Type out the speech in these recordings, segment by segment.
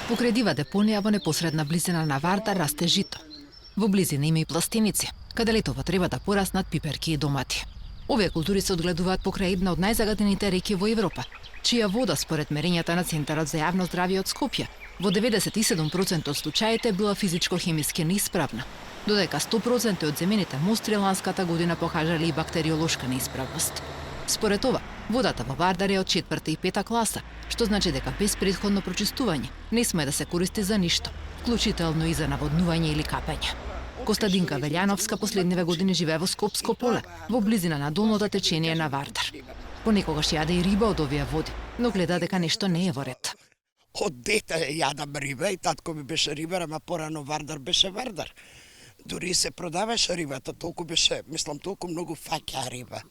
Покрај дива депонија во непосредна близина на Вардар расте жито. Во близина има и пластеници, каде летово треба да пораснат пиперки и домати. Овие култури се одгледуваат покрај една од најзагадените реки во Европа, чија вода според мерењата на Центарот за јавно здравје од Скопје во 97% од случаите била физичко-хемиски неисправна, додека 100% од земените мостри ланската година покажале и бактериолошка неисправност. Според ова, водата во Вардар е од 4-та и 5-та класа, што значи дека без претходно прочистување не сме да се користи за ништо, вклучително и за наводнување или капење. Костадинка Велјановска последниве години живее во Скопско поле, во близина на долното течение на Вардар. Понекогаш јаде и риба од овие води, но гледа дека нешто не е во ред. Од дете јадам риба и татко ми беше рибар, ама порано Вардар беше Вардар. Дури се продаваше рибата, толку беше, мислам, толку многу фаќа риба.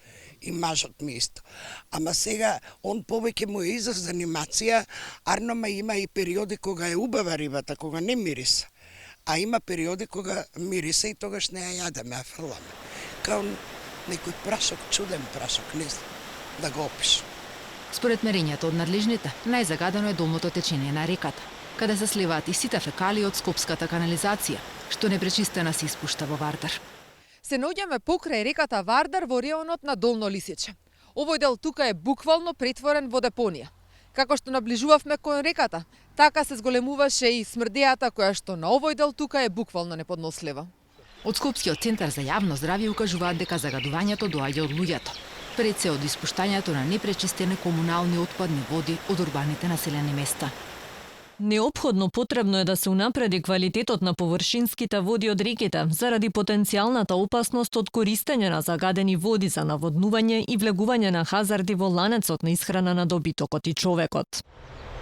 И мажот ми исто. Ама сега, он повеќе му е и за занимација, арнома има и периоди кога е убава рибата, кога не мириса. А има периоди кога мириса и тогаш не ја јадеме, ја фрламе. Као некој прашок, чуден прашок, не знам да го опишам. Според мерењата од надлежните, најзагадено е долното течение на реката, каде се сливаат и сите фекалии од скопската канализација, што непречистена се испушта во Вардар. Се наоѓаме покрај реката Вардар во реонот на Долно Лисиче. Овој дел тука е буквално претворен во депонија. Како што наближувавме кон реката, така се зголемуваше и смрдејата која што на овој дел тука е буквално неподнослива. Од Скопскиот центар за јавно здравје укажуваат дека загадувањето доаѓа од луѓето, пред се од испуштањето на непречистени комунални отпадни води од урбаните населени места. Неопходно потребно е да се унапреди квалитетот на површинските води од реките заради потенцијалната опасност од користење на загадени води за наводнување и влегување на хазарди во ланецот на исхрана на добитокот и човекот.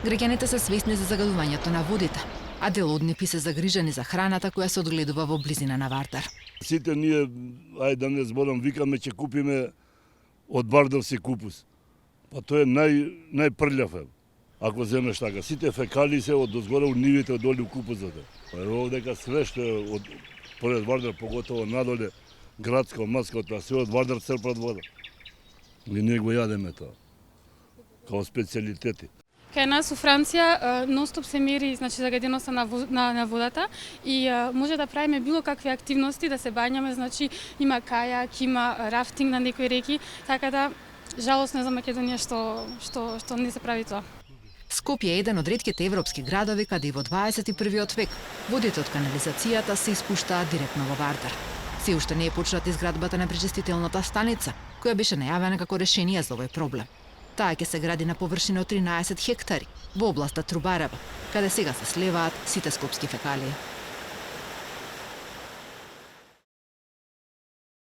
Граѓаните се свесни за загадувањето на водите, а дел од нив се загрижени за храната која се одгледува во близина на Вардар. Сите ние, ајде да не зборам, викаме ќе купиме од вардарски купус. Па тој е најпрљав. Ако земеш така, сите фекалии се од дозгоре у нивите, од долу у купусите. Ево дека све што е од поред Вардар, поготово надоле, градско, маското, све од Вардар црпат вода. И ние го јадеме тоа, као специјалитети. Кај нас у Франција нонстоп се мери, значи, загаденоста на водата и може да правиме било какви активности, да се бањаме, значи има кајак, има рафтинг на некои реки, така да жалосно е за Македонија што не се прави тоа. Скопје е еден од ретките европски градови каде и во 21 век водите од канализацијата се испуштаат директно во Вардар. Се уште не е почната изградбата на пречистителната станица, која беше најавена како решение за овој проблем. Таа ќе се гради на површина од 13 хектари во областа Трубарево, каде сега се слеваат сите скопски фекалии.